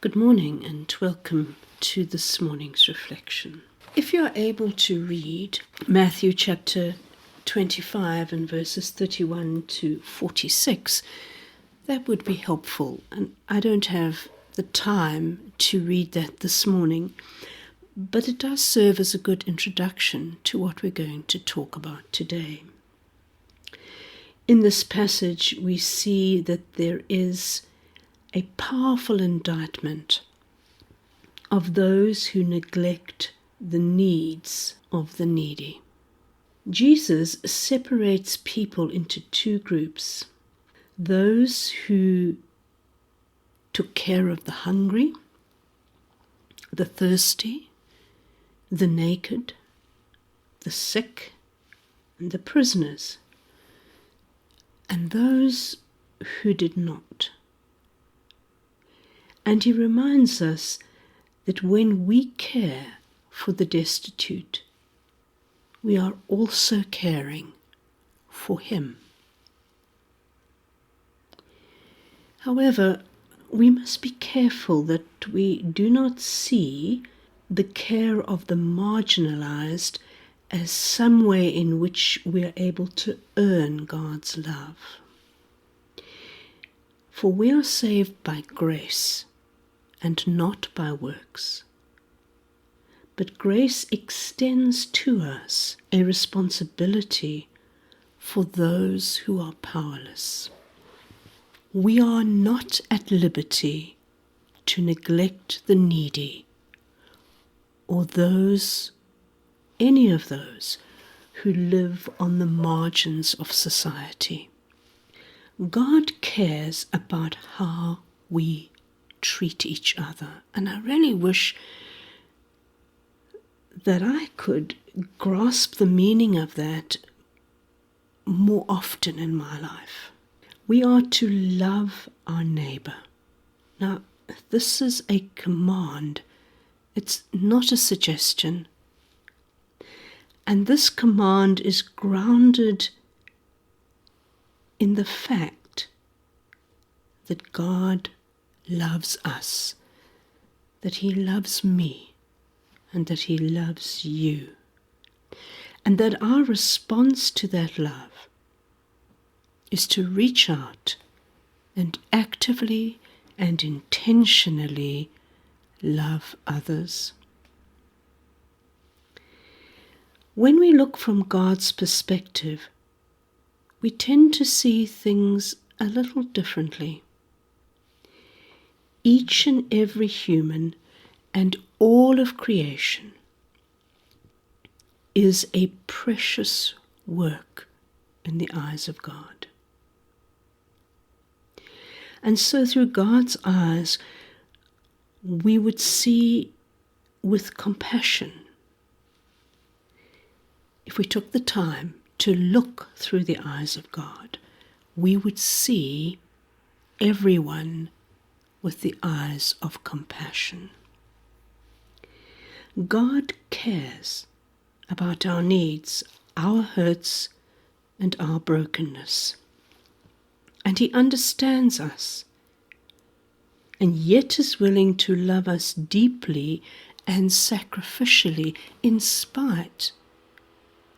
Good morning and welcome to this morning's reflection. If you are able to read Matthew chapter 25 and verses 31 to 46, that would be helpful. And I don't have the time to read that this morning, but it does serve as a good introduction to what we're going to talk about today. In this passage, we see that there is a powerful indictment of those who neglect the needs of the needy. Jesus separates people into two groups: those who took care of the hungry, the thirsty, the naked, the sick, and the prisoners, and those who did not. And he reminds us that when we care for the destitute, we are also caring for him. However, we must be careful that we do not see the care of the marginalized as some way in which we are able to earn God's love. For we are saved by grace and not by works. But grace extends to us a responsibility for those who are powerless. We are not at liberty to neglect the needy or any of those who live on the margins of society. God cares about how we treat each other, and I really wish that I could grasp the meaning of that more often in my life. We are to love our neighbor. Now, this is a command. It's not a suggestion. And this command is grounded in the fact that God loves us, that he loves me, and that he loves you, and that our response to that love is to reach out and actively and intentionally love others. When we look from God's perspective, we tend to see things a little differently. Each and every human and all of creation is a precious work in the eyes of God. And so through God's eyes, we would see with compassion. If we took the time to look through the eyes of God, we would see everyone with the eyes of compassion. God cares about our needs, our hurts, and our brokenness. And he understands us, and yet is willing to love us deeply and sacrificially in spite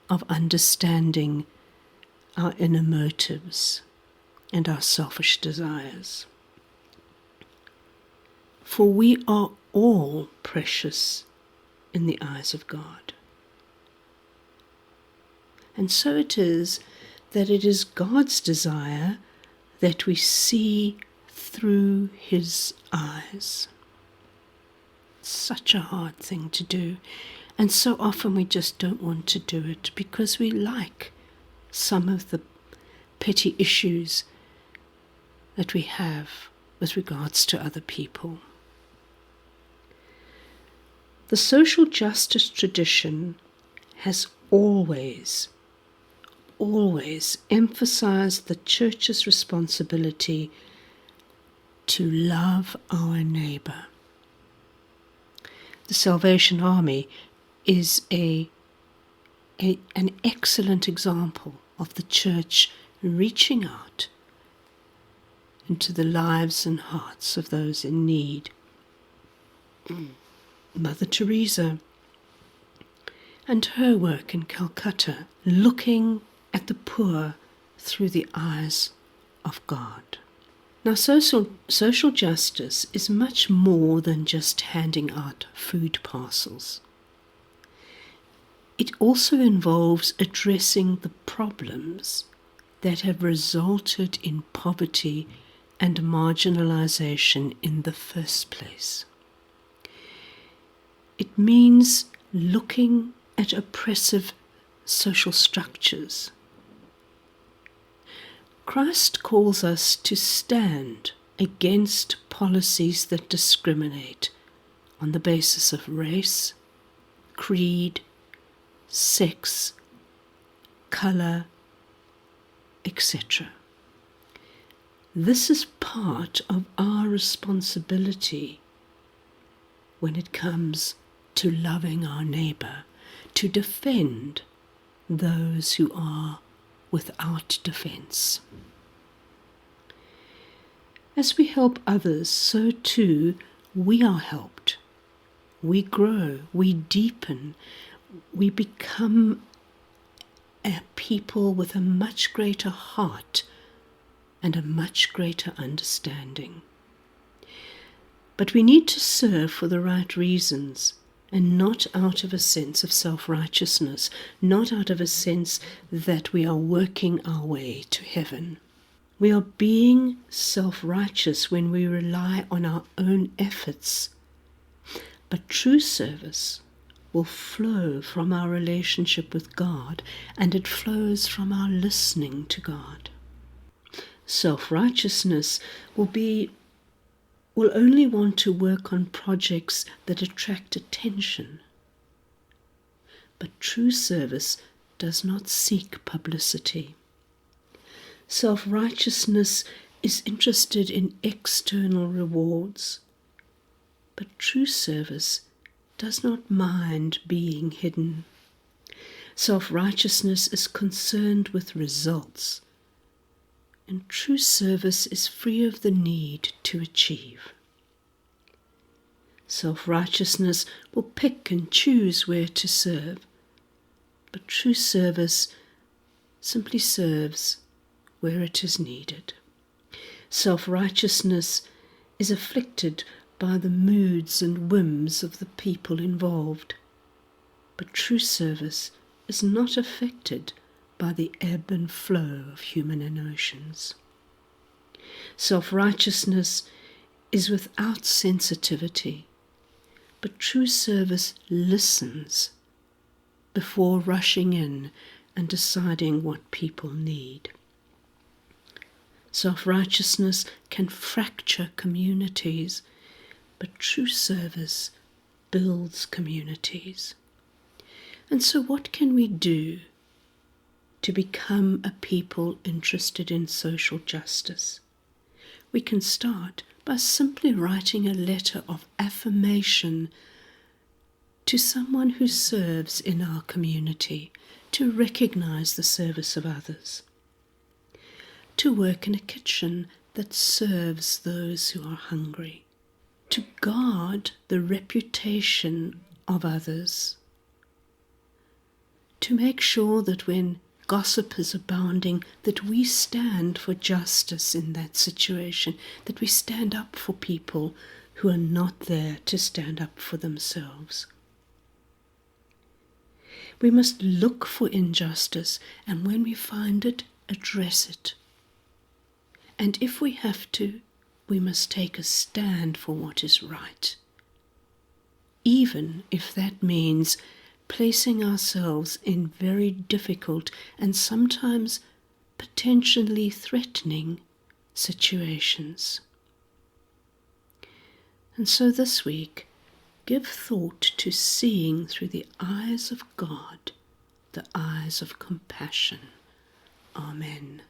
of understanding our inner motives and our selfish desires. For we are all precious in the eyes of God. And so it is that it is God's desire that we see through his eyes. It's such a hard thing to do, and so often we just don't want to do it because we like some of the petty issues that we have with regards to other people. The social justice tradition has always emphasized the church's responsibility to love our neighbor. The Salvation Army is an excellent example of the church reaching out into the lives and hearts of those in need Mother Teresa and her work in Calcutta, looking at the poor through the eyes of God. Now, social justice is much more than just handing out food parcels. It also involves addressing the problems that have resulted in poverty and marginalization in the first place. It means looking at oppressive social structures. Christ calls us to stand against policies that discriminate on the basis of race, creed, sex, color, etc. This is part of our responsibility when it comes to loving our neighbor, to defend those who are without defense. As we help others, so too we are helped. We grow, we deepen, we become a people with a much greater heart and a much greater understanding. But we need to serve for the right reasons, and not out of a sense of self-righteousness, not out of a sense that we are working our way to heaven. We are being self-righteous when we rely on our own efforts. But true service will flow from our relationship with God, and it flows from our listening to God. Self-righteousness will only want to work on projects that attract attention. But true service does not seek publicity. Self-righteousness is interested in external rewards, but true service does not mind being hidden. Self-righteousness is concerned with results, and true service is free of the need to achieve. Self-righteousness will pick and choose where to serve, but true service simply serves where it is needed. Self-righteousness is afflicted by the moods and whims of the people involved, but true service is not affected by the ebb and flow of human emotions. Self-righteousness is without sensitivity, but true service listens before rushing in and deciding what people need. Self-righteousness can fracture communities, but true service builds communities. And so what can we do to become a people interested in social justice? We can start by simply writing a letter of affirmation to someone who serves in our community, to recognize the service of others, to work in a kitchen that serves those who are hungry, to guard the reputation of others, to make sure that when gossip is abounding, that we stand for justice in that situation, that we stand up for people who are not there to stand up for themselves. We must look for injustice, and when we find it, address it. And if we have to, we must take a stand for what is right, even if that means placing ourselves in very difficult and sometimes potentially threatening situations. And so this week, give thought to seeing through the eyes of God, the eyes of compassion. Amen.